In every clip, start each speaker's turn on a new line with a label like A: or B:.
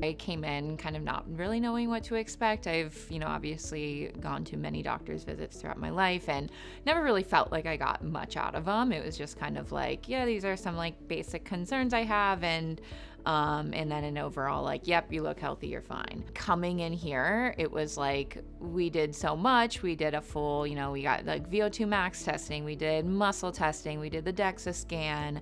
A: I came in kind of not really knowing what to expect. I've, obviously gone to many doctor's visits throughout my life and never really felt like I got much out of them. It was just kind of like, yeah, these are some like basic concerns I have, and then an overall like, yep, you look healthy, you're fine. Coming in here, it was like we did so much. We did a full, we got like VO2 max testing, we did muscle testing, we did the DEXA scan.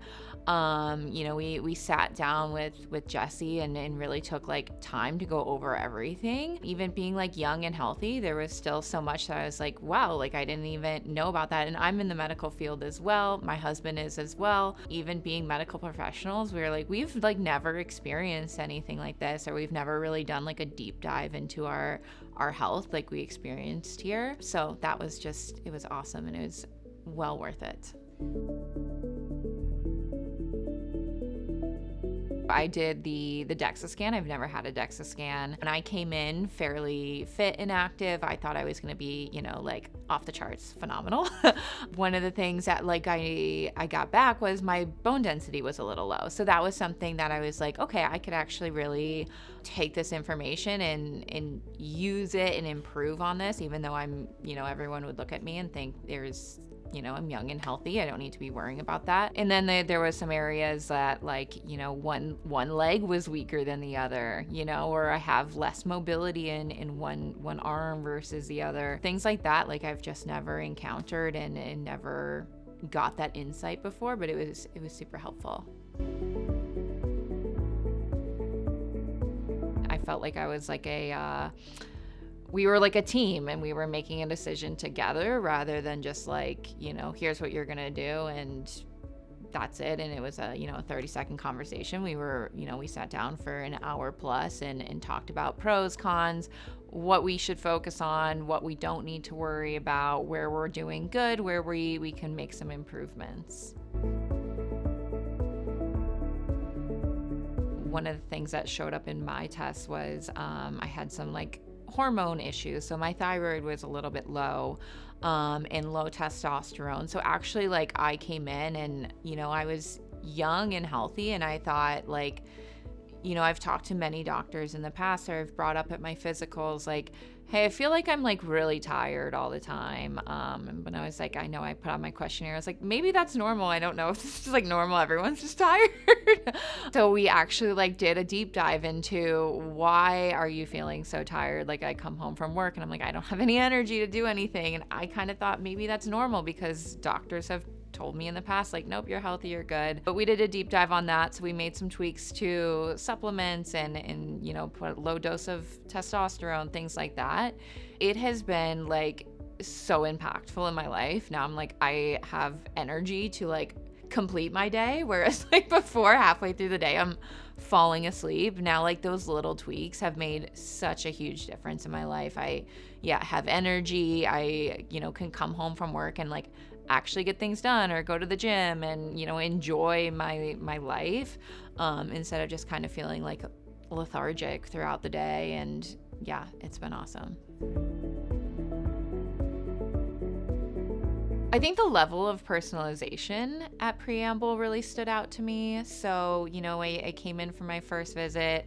A: We sat down with Jesse and really took like time to go over everything. Even being like young and healthy, there was still so much that I was like, wow, like I didn't even know about that. And I'm in the medical field as well. My husband is as well. Even being medical professionals, we were like, we've like never experienced anything like this, or we've never really done like a deep dive into our health like we experienced here. So that was just, it was awesome, and it was well worth it. I did the DEXA scan. I've never had a DEXA scan. And I came in fairly fit and active. I thought I was going to be, like off the charts phenomenal. One of the things that like I got back was my bone density was a little low. So that was something that I was like, okay, I could actually really take this information and use it and improve on this, even though I'm, everyone would look at me and think there's, I'm young and healthy. I don't need to be worrying about that. And then there was some areas that like, one leg was weaker than the other, or I have less mobility in one arm versus the other. Things like that, like I've just never encountered and never got that insight before, but it was super helpful. I felt like I was like we were like a team, and we were making a decision together rather than just like, here's what you're gonna do and that's it. And it was a 30-second conversation. We sat down for an hour plus and talked about pros, cons, what we should focus on, what we don't need to worry about, where we're doing good, where we can make some improvements. One of the things that showed up in my test was I had some like hormone issues. So my thyroid was a little bit low, and low testosterone. So actually like I came in and, I was young and healthy, and I thought like, I've talked to many doctors in the past, or I've brought up at my physicals, like, hey, I feel like I'm like really tired all the time. And when I was like, I know I put on my questionnaire, I was like, maybe that's normal. I don't know if this is like normal. Everyone's just tired. So we actually like did a deep dive into why are you feeling so tired? Like I come home from work and I'm like, I don't have any energy to do anything. And I kind of thought maybe that's normal because doctors have told me in the past, like, nope, you're healthy, you're good. But we did a deep dive on that. So we made some tweaks to supplements and put a low dose of testosterone, things like that. It has been like so impactful in my life. Now I'm like, I have energy to like complete my day. Whereas like before, halfway through the day, I'm falling asleep. Now like those little tweaks have made such a huge difference in my life. I have energy. I, can come home from work and like actually get things done or go to the gym and, enjoy my life, instead of just kind of feeling like lethargic throughout the day. And yeah, it's been awesome. I think the level of personalization at Preamble really stood out to me. So, I came in for my first visit,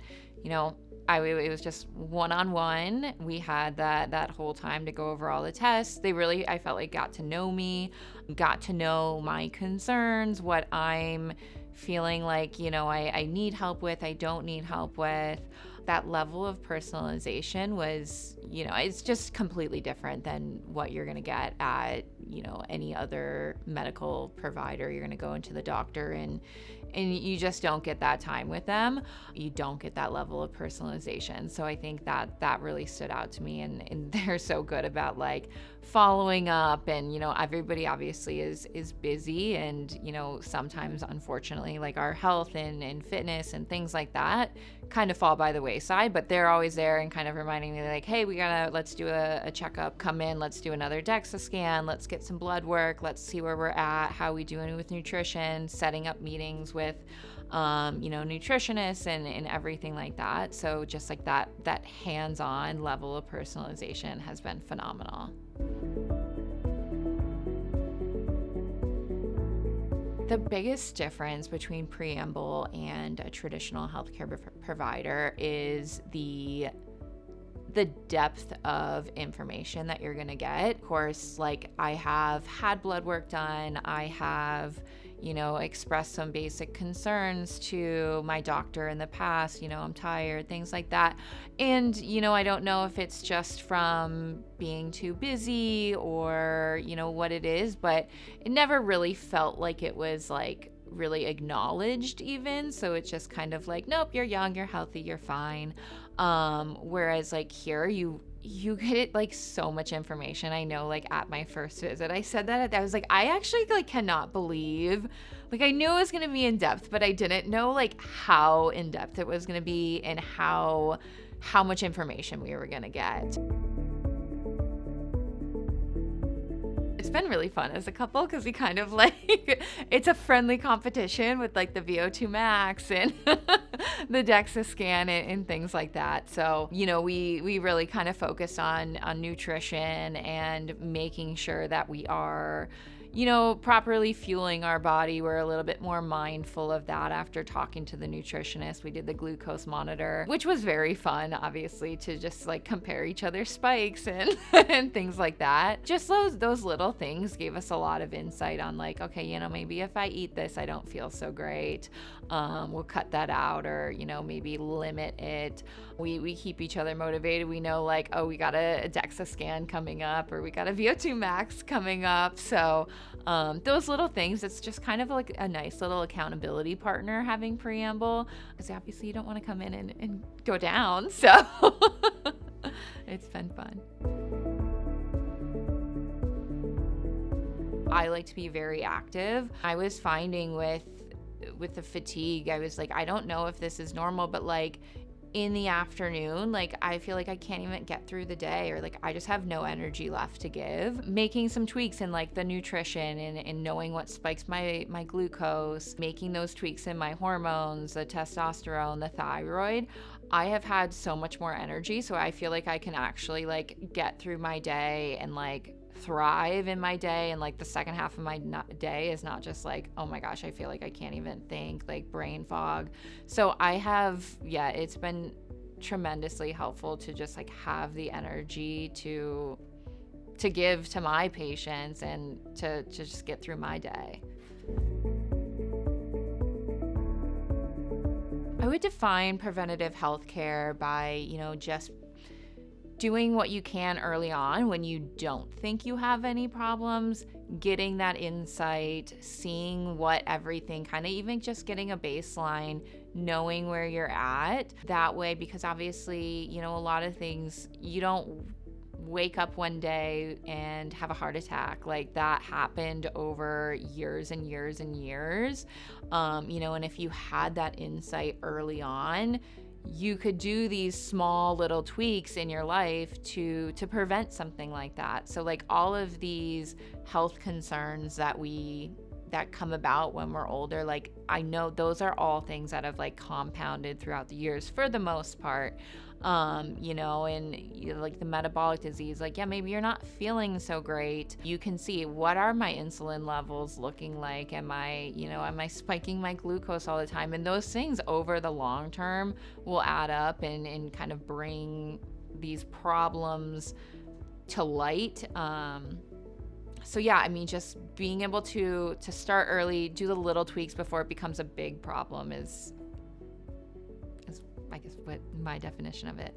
A: it was just one-on-one. We had that whole time to go over all the tests. I felt like got to know me, got to know my concerns, what I'm feeling like, I need help with, I don't need help with. That level of personalization was, it's just completely different than what you're going to get at, any other medical provider. You're going to go into the doctor and you just don't get that time with them. You don't get that level of personalization. So I think that really stood out to me, and they're so good about like following up, and everybody obviously is busy, and sometimes unfortunately like our health and fitness and things like that kind of fall by the wayside, but they're always there and kind of reminding me like, hey, let's do a checkup, come in, let's do another DEXA scan, let's get some blood work, let's see where we're at, how we doing with nutrition, setting up meetings with nutritionists and everything like that. So just like that hands-on level of personalization has been phenomenal. The biggest difference between Preamble and a traditional healthcare provider is the depth of information that you're going to get. Of course, like I have had blood work done. I have, expressed some basic concerns to my doctor in the past. I'm tired, things like that. And, I don't know if it's just from being too busy or, what it is, but it never really felt like it was like really acknowledged even. So it's just kind of like, nope, you're young, you're healthy, you're fine. Whereas like here you get like so much information. I know like at my first visit, I said that I was like, I actually like cannot believe, like I knew it was going to be in depth, but I didn't know like how in depth it was going to be and how much information we were going to get. It's been really fun as a couple because we kind of like, it's a friendly competition with like the VO2 max and the DEXA scan and things like that. So, we really kind of focused on nutrition and making sure that we are, properly fueling our body. We're a little bit more mindful of that after talking to the nutritionist. We did the glucose monitor, which was very fun, obviously, to just like compare each other's spikes and and things like that. Just those little things gave us a lot of insight on like, okay, maybe if I eat this, I don't feel so great. We'll cut that out or, maybe limit it. We keep each other motivated. We know like, oh, we got a DEXA scan coming up or we got a VO2 max coming up. So those little things, it's just kind of like a nice little accountability partner having Preamble, because obviously you don't want to come in and go down. So it's been fun. I like to be very active. I was finding with the fatigue, I was like, I don't know if this is normal, but like in the afternoon, like I feel like I can't even get through the day, or like I just have no energy left to give. Making some tweaks in like the nutrition and knowing what spikes my glucose, making those tweaks in my hormones, the testosterone, the thyroid, I have had so much more energy. So I feel like I can actually like get through my day and like thrive in my day, and like the second half of my day is not just like, oh my gosh, I feel like I can't even think, like brain fog. So I have, it's been tremendously helpful to just like have the energy to give to my patients and to just get through my day. I would define preventative healthcare by, just doing what you can early on when you don't think you have any problems, getting that insight, seeing what everything kind of, even just getting a baseline, knowing where you're at that way, because obviously, a lot of things, you don't wake up one day and have a heart attack. Like that happened over years and years and years. And if you had that insight early on, you could do these small little tweaks in your life to prevent something like that. So like all of these health concerns that come about when we're older, like I know those are all things that have like compounded throughout the years for the most part. And like the metabolic disease, like, maybe you're not feeling so great. You can see, what are my insulin levels looking like? Am I spiking my glucose all the time? And those things over the long term will add up and kind of bring these problems to light. So just being able to start early, do the little tweaks before it becomes a big problem is I guess what my definition of it.